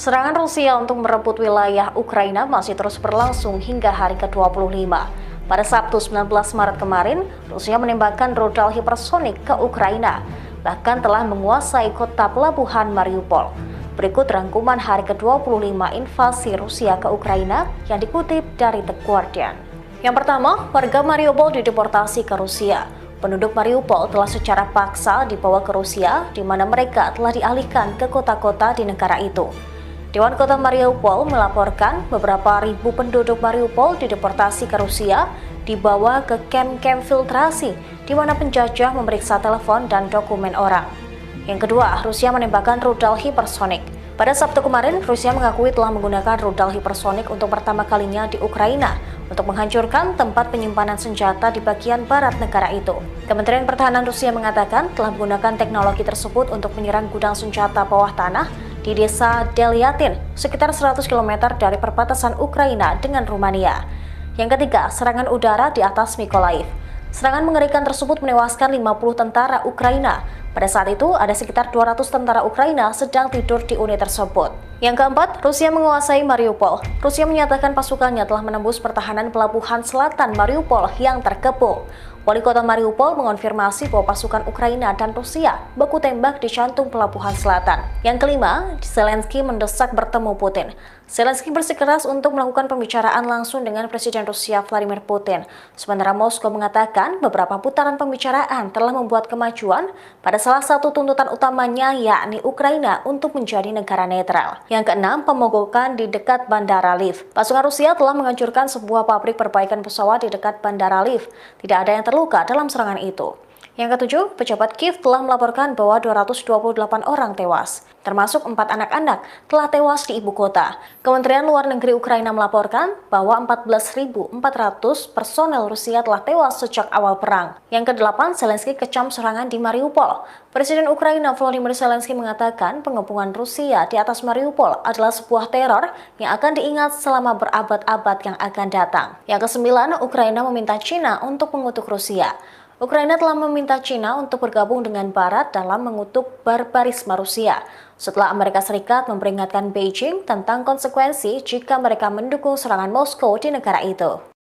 Serangan Rusia untuk merebut wilayah Ukraina masih terus berlangsung hingga hari ke-25. Pada Sabtu 19 Maret kemarin, Rusia menembakkan rudal hipersonik ke Ukraina, bahkan telah menguasai kota pelabuhan Mariupol. Berikut rangkuman hari ke-25 invasi Rusia ke Ukraina yang dikutip dari The Guardian. Yang pertama, warga Mariupol dideportasi ke Rusia. Penduduk Mariupol telah secara paksa dibawa ke Rusia, di mana mereka telah dialihkan ke kota-kota di negara itu. Dewan Kota Mariupol melaporkan beberapa ribu penduduk Mariupol dideportasi ke Rusia, dibawa ke kamp-kamp filtrasi, di mana penjajah memeriksa telepon dan dokumen orang. Yang kedua, Rusia menembakkan rudal hipersonik. Pada Sabtu kemarin, Rusia mengakui telah menggunakan rudal hipersonik untuk pertama kalinya di Ukraina untuk menghancurkan tempat penyimpanan senjata di bagian barat negara itu. Kementerian Pertahanan Rusia mengatakan telah menggunakan teknologi tersebut untuk menyerang gudang senjata bawah tanah di desa Delyatin, sekitar 100 km dari perbatasan Ukraina dengan Rumania. Yang ketiga, serangan udara di atas Mykolaiv. Serangan mengerikan tersebut menewaskan 50 tentara Ukraina. Pada saat itu, ada sekitar 200 tentara Ukraina sedang tidur di unit tersebut. Yang keempat, Rusia menguasai Mariupol. Rusia menyatakan pasukannya telah menembus pertahanan pelabuhan selatan Mariupol yang terkepung. Wali kota Mariupol mengonfirmasi bahwa pasukan Ukraina dan Rusia baku tembak di jantung pelabuhan selatan. Yang kelima, Zelensky mendesak bertemu Putin. Zelensky bersikeras untuk melakukan pembicaraan langsung dengan Presiden Rusia Vladimir Putin. Sementara Moskow mengatakan beberapa putaran pembicaraan telah membuat kemajuan pada salah satu tuntutan utamanya, yakni Ukraina untuk menjadi negara netral. Yang keenam, pemogokan di dekat Bandara Lviv. Pasukan Rusia telah menghancurkan sebuah pabrik perbaikan pesawat di dekat Bandara Lviv. Tidak ada yang terluka dalam serangan itu. Yang ketujuh, pejabat Kiev telah melaporkan bahwa 228 orang tewas, termasuk 4 anak-anak telah tewas di ibu kota. Kementerian Luar Negeri Ukraina melaporkan bahwa 14.400 personel Rusia telah tewas sejak awal perang. Yang kedelapan, Zelensky kecam serangan di Mariupol. Presiden Ukraina Volodymyr Zelensky mengatakan pengepungan Rusia di atas Mariupol adalah sebuah teror yang akan diingat selama berabad-abad yang akan datang. Yang kesembilan, Ukraina meminta China untuk mengutuk Rusia. Ukraina telah meminta China untuk bergabung dengan Barat dalam mengutuk barbarisme Rusia, setelah Amerika Serikat memperingatkan Beijing tentang konsekuensi jika mereka mendukung serangan Moskow di negara itu.